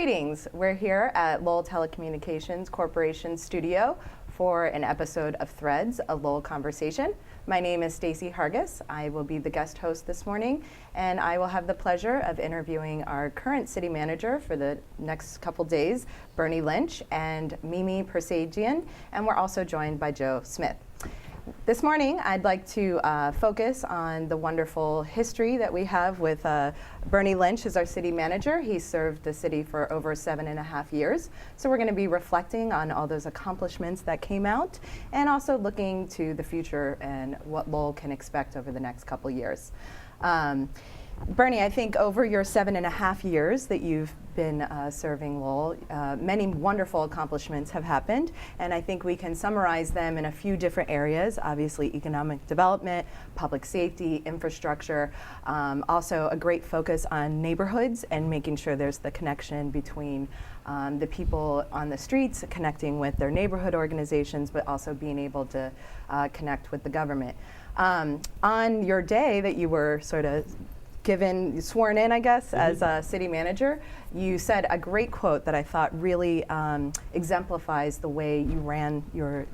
Greetings. We're here at Lowell Telecommunications Corporation studio for an episode of Threads, a Lowell Conversation. My name is Stacie Hargis. I will be the guest host this morning, and I will have the pleasure of interviewing our current city manager for the next couple days, Bernie Lynch, and Mimi Parseghian, and we're also joined by Joe Smith. This morning, I'd like to focus on the wonderful history that we have with Bernie Lynch as our city manager. He served the city for over 7.5 years. So we're going to be reflecting on all those accomplishments that came out and also looking to the future and what Lowell can expect over the next couple years. Bernie, I think over your 7.5 years that you've been serving Lowell, many wonderful accomplishments have happened, and I think we can summarize them in a few different areas. Obviously, economic development, public safety, infrastructure, also a great focus on neighborhoods and making sure there's the connection between the people on the streets, connecting with their neighborhood organizations, but also being able to connect with the government. On your day that you were sort of sworn in, I guess, as a city manager, you said a great quote that I thought really exemplifies the way you ran your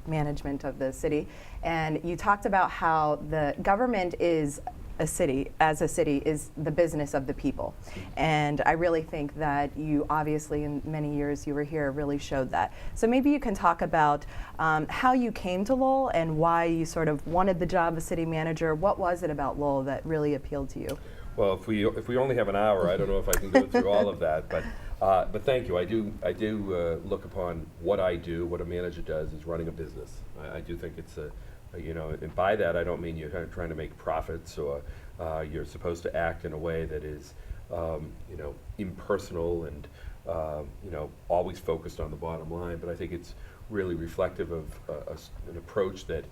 management of the city. And you talked about how the government is is the business of the people. And I really think that you obviously, in many years you were here, really showed that. So maybe you can talk about how you came to Lowell and why you sort of wanted the job of city manager. What was it about Lowell that really appealed to you? Well, if we only have an hour, I don't know if I can go through all of that, but thank you. I do look upon what I do, what a manager does, is running a business. I do think it's and by that I don't mean you're trying to make profits or you're supposed to act in a way that is, impersonal and always focused on the bottom line. But I think it's really reflective of an approach that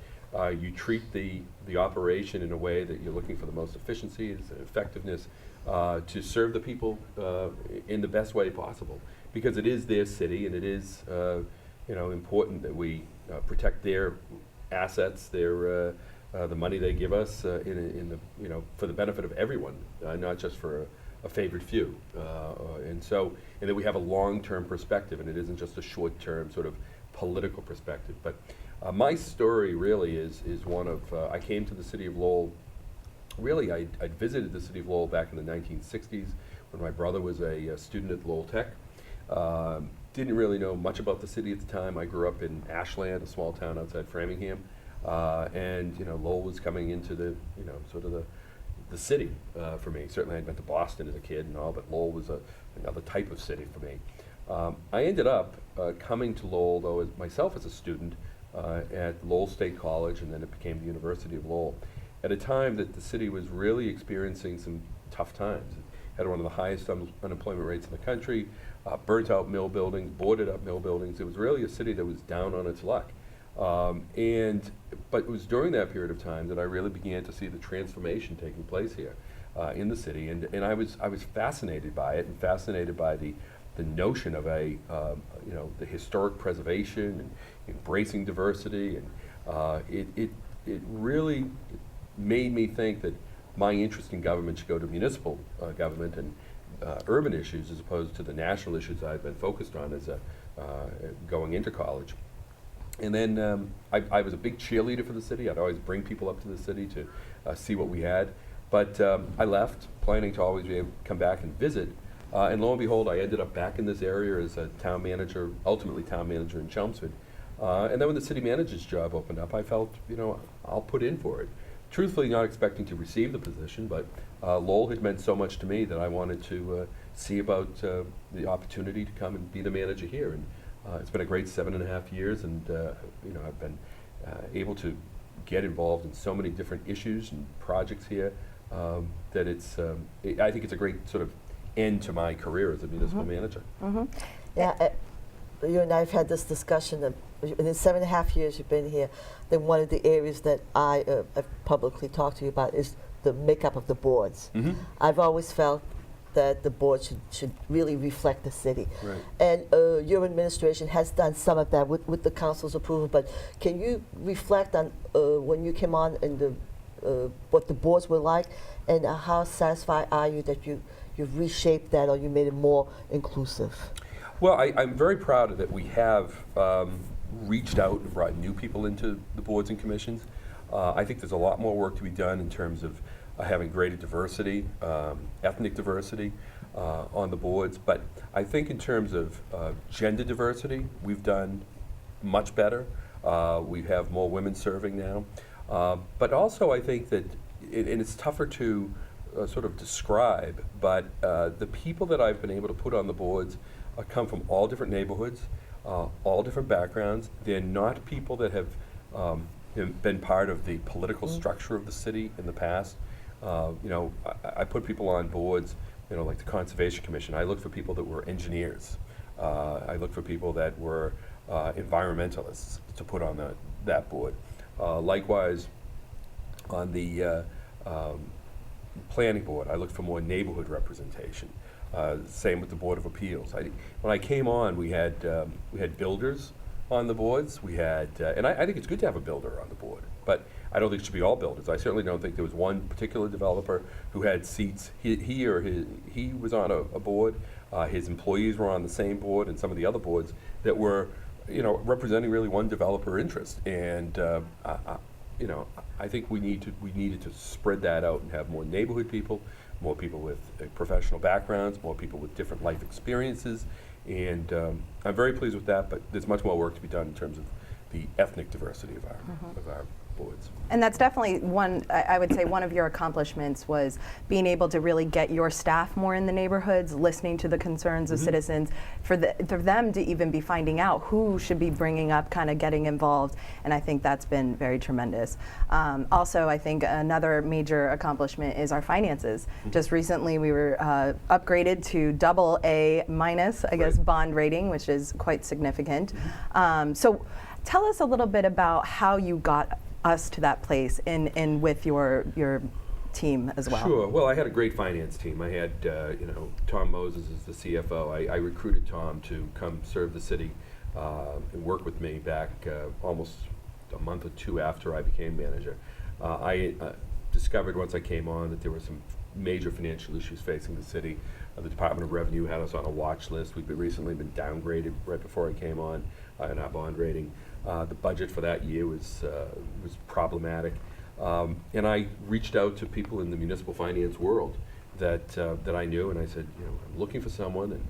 you treat the operation in a way that you're looking for the most efficiency and effectiveness to serve the people in the best way possible, because it is their city and it is important that we protect their assets, their the money they give us in the for the benefit of everyone, not just for a favored few, and that we have a long-term perspective and it isn't just a short-term sort of political perspective. But my story really is one of I came to the city of Lowell. Really, I'd visited the city of Lowell back in the 1960s when my brother was a student at Lowell Tech. Didn't really know much about the city at the time. I grew up in Ashland, a small town outside Framingham, and Lowell was coming into the sort of the city for me. Certainly, I'd been to Boston as a kid and all, but Lowell was another type of city for me. I ended up coming to Lowell, though, myself as a student at Lowell State College, and then it became the University of Lowell, at a time that the city was really experiencing some tough times. It had one of the highest unemployment rates in the country, burnt out mill buildings, boarded up mill buildings. It was really a city that was down on its luck. But it was during that period of time that I really began to see the transformation taking place here in the city, and I was fascinated by it, and fascinated by the notion of the historic preservation and embracing diversity, and it really made me think that my interest in government should go to municipal government and urban issues as opposed to the national issues I've been focused on as going into college. And then I was a big cheerleader for the city. I'd always bring people up to the city to see what we had. But I left, planning to always be able to come back and visit. And lo and behold, I ended up back in this area as a town manager, ultimately town manager in Chelmsford. And then when the city manager's job opened up, I felt, I'll put in for it. Truthfully, not expecting to receive the position, but Lowell had meant so much to me that I wanted to see about the opportunity to come and be the manager here. And it's been a great 7.5 years, and I've been able to get involved in so many different issues and projects here that I think it's a great sort of end to my career as a municipal manager. Yeah, you and I have had this discussion that in the 7.5 years you've been here, then one of the areas that I have publicly talked to you about is the makeup of the boards. I've always felt that the board should really reflect the city. Right. And your administration has done some of that with the council's approval, but can you reflect on when you came on in the what the boards were like, and how satisfied are you that you've reshaped that or you made it more inclusive? Well, I'm very proud that we have reached out and brought new people into the boards and commissions. I think there's a lot more work to be done in terms of having greater diversity, ethnic diversity on the boards. But I think in terms of gender diversity, we've done much better. We have more women serving now. But also I think that, and it's tougher to sort of describe, but the people that I've been able to put on the boards come from all different neighborhoods, all different backgrounds. They're not people that have been part of the political structure of the city in the past. I put people on boards, like the Conservation Commission. I look for people that were engineers. I look for people that were environmentalists to put on that board. Likewise, on the planning board, I look for more neighborhood representation. Same with the Board of Appeals. When I came on, we had builders on the boards. We had, and I think it's good to have a builder on the board, but I don't think it should be all builders. I certainly don't think there was one particular developer who had seats. He was on a board. His employees were on the same board, and some of the other boards that were, representing really one developer interest. And I think we needed to spread that out and have more neighborhood people, more people with professional backgrounds, more people with different life experiences, and I'm very pleased with that. But there's much more work to be done in terms of the ethnic diversity of our boards. And that's definitely I would say one of your accomplishments was being able to really get your staff more in the neighborhoods, listening to the concerns of citizens, for them to even be finding out who should be bringing up, kind of getting involved, and I think that's been very tremendous. Also, I think another major accomplishment is our finances. Just recently we were upgraded to AA-, I guess, bond rating, which is quite significant. So tell us a little bit about how you got us to that place and with your team as well. Sure. Well, I had a great finance team. I had, Tom Moses as the CFO. I recruited Tom to come serve the city and work with me back almost a month or two after I became manager. I discovered once I came on that there were some major financial issues facing the city. The Department of Revenue had us on a watch list. We've recently been downgraded right before I came on in our bond rating. The budget for that year was problematic, and I reached out to people in the municipal finance world that I knew, and I said, I'm looking for someone, and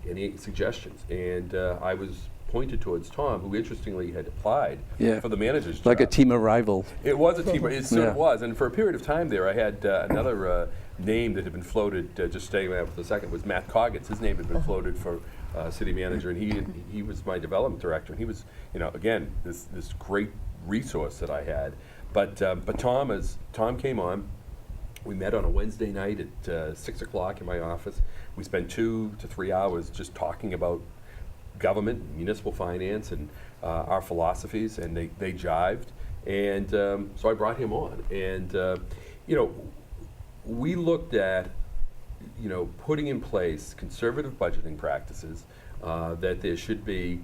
any suggestions? And I was pointed towards Tom, who interestingly had applied for the manager's job. Like a team of rivals. It was a team. It sort of was, and for a period of time there, I had another name that had been floated. Just staying there for a second, was Matt Coggins. His name had been floated for city manager, and he was my development director, and he was, again, this great resource that I had. But Tom came on, we met on a Wednesday night at 6 o'clock in my office. We spent 2 to 3 hours just talking about government, municipal finance, and our philosophies, and they jived. And so I brought him on, and we looked at putting in place conservative budgeting practices, that there should be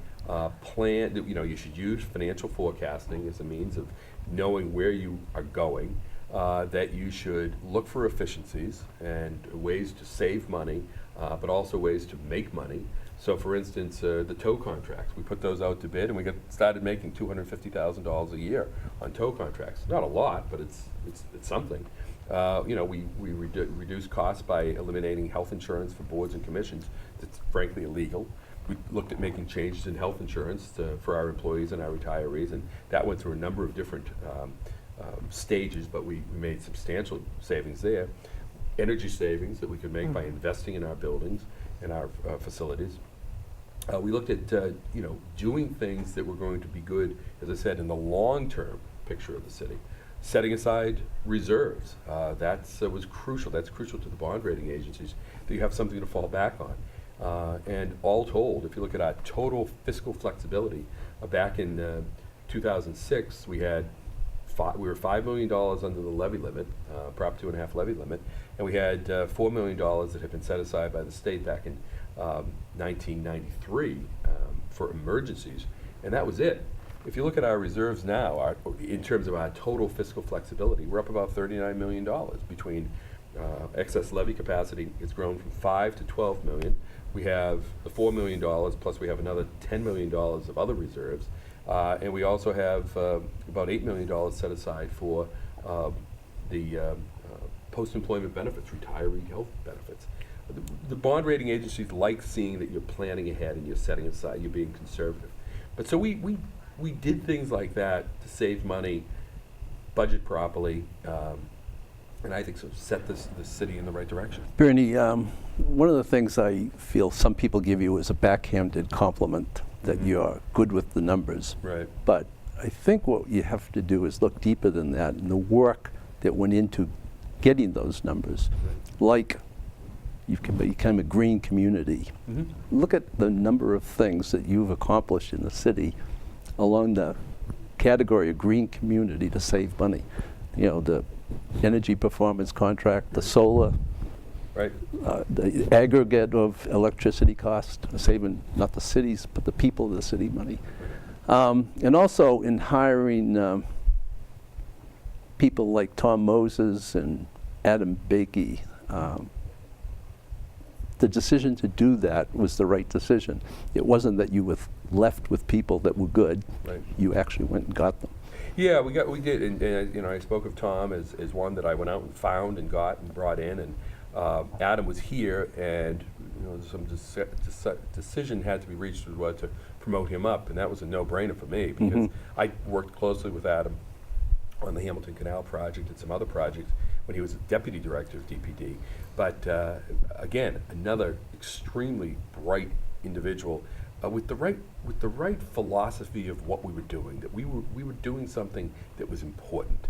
plan. You should use financial forecasting as a means of knowing where you are going. That you should look for efficiencies and ways to save money, but also ways to make money. So, for instance, the tow contracts, we put those out to bid, and we started making $250,000 a year on tow contracts. Not a lot, but it's something. We reduce costs by eliminating health insurance for boards and commissions. That's frankly illegal. We looked at making changes in health insurance for our employees and our retirees, and that went through a number of different stages, but we made substantial savings there. Energy savings that we could make by investing in our buildings and our facilities. We looked at doing things that were going to be good, as I said, in the long-term picture of the city. Setting aside reserves, that was crucial. That's crucial to the bond rating agencies, that you have something to fall back on. And all told, if you look at our total fiscal flexibility, back in 2006, we were $5 million under the levy limit, Prop 2.5 levy limit, and we had $4 million that had been set aside by the state back in 1993 for emergencies, and that was it. if you look at our reserves now, in terms of our total fiscal flexibility, we're up about $39 million between excess levy capacity. It's grown from 5 to 12 million. We have the $4 million, plus we have another $10 million of other reserves. And we also have about $8 million set aside for the post-employment benefits, retiree health benefits. The bond rating agencies like seeing that you're planning ahead and you're setting aside, you're being conservative. But so we did things like that to save money, budget properly, and I think so set the city in the right direction. Bernie, one of the things I feel some people give you is a backhanded compliment that you're good with the numbers. Right. But I think what you have to do is look deeper than that, and the work that went into getting those numbers. Like, you can become a green community. Look at the number of things that you've accomplished in the city along the category of green community to save money. You know, the energy performance contract, the solar, Right. the aggregate of electricity cost, saving not the cities, but the people of the city money. And also in hiring people like Tom Moses and Adam Bakey, the decision to do that was the right decision. It wasn't that you were left with people that were good. Right. You actually went and got them. Yeah, we did, and you know, I spoke of Tom as one that I went out and found and got and brought in, and Adam was here, and you know, some decision had to be reached to promote him up, and that was a no-brainer for me because I worked closely with Adam on the Hamilton Canal project and some other projects when he was deputy director of DPD. But again, another extremely bright individual with the right philosophy of what we were doing. That we were doing something that was important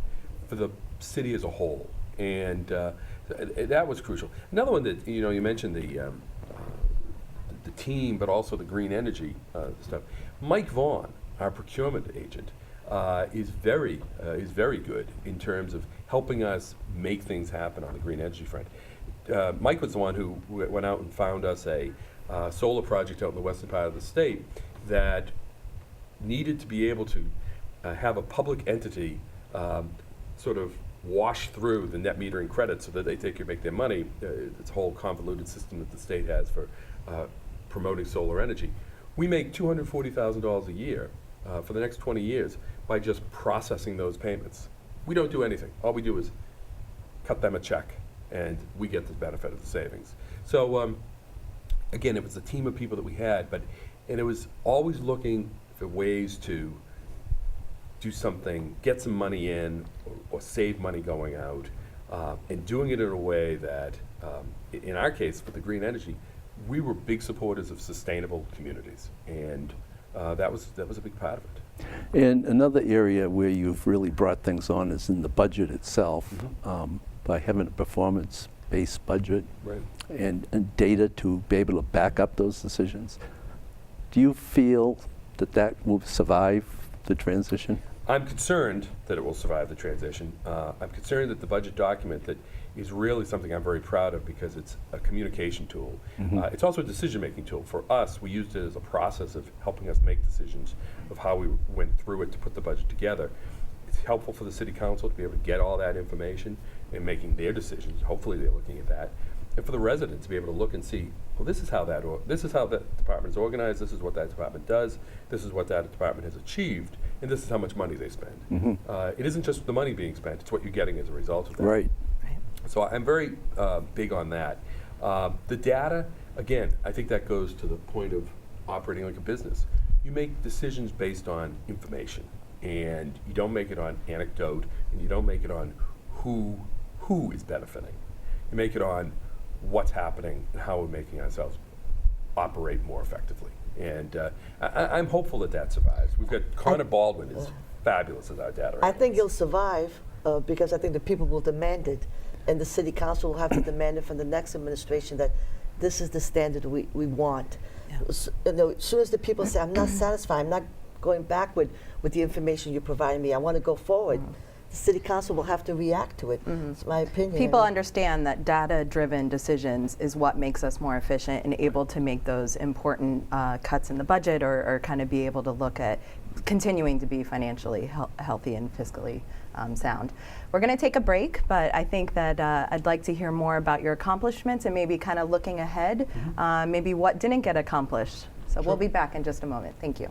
for the city as a whole, and that was crucial. Another one that you mentioned the team, but also the green energy stuff. Mike Vaughn, our procurement agent, is very good in terms of helping us make things happen on the green energy front. Mike was the one who went out and found us a solar project out in the western part of the state that needed to be able to have a public entity sort of wash through the net metering credits so that they make their money. It's a whole convoluted system that the state has for promoting solar energy. We make $240,000 a year for the next 20 years by just processing those payments. We don't do anything. All we do is cut them a check, and we get the benefit of the savings. So again, it was a team of people that we had, and it was always looking for ways to do something, get some money in, or save money going out, and doing it in a way that, in our case, with the green energy, we were big supporters of sustainable communities, and that was a big part of it. And another area where you've really brought things on is in the budget itself, by having a performance-based budget, Right. and data to be able to back up those decisions. Do you feel that will survive the transition? I'm concerned that it will survive the transition. I'm concerned that the budget document that is really something I'm very proud of because it's a communication tool. It's also a decision-making tool. For us, we used it as a process of helping us make decisions of how we went through it to put the budget together. It's helpful for the city council to be able to get all that information and making their decisions. Hopefully they're looking at that. And for the residents to be able to look and see, well, this is how that department is organized, this is what that department does, this is what that department has achieved, and this is how much money they spend. It isn't just the money being spent, it's what you're getting as a result of that. Right. So I'm very big on that. The data, again, I think that goes to the point of operating like a business. You make decisions based on information, and you don't make it on anecdote, and you don't make it on who is benefiting. You make it on what's happening and how we're making ourselves operate more effectively. And I'm hopeful that survives. We've got Connor Baldwin is fabulous as our data I think analyst. it'll survive because I think the people will demand it, and the city council will have to demand it from the next administration that this is the standard we want. Yeah. As soon as the people say, I'm not satisfied, I'm not going backward with the information you're providing me, I want to go forward, the city council will have to react to it. It's my opinion. People understand that data-driven decisions is what makes us more efficient and able to make those important cuts in the budget or kind of be able to look at continuing to be financially healthy and fiscally sound. We're going to take a break, but I think that I'd like to hear more about your accomplishments and maybe kind of looking ahead, maybe what didn't get accomplished. So we'll be back in just a moment. Thank you.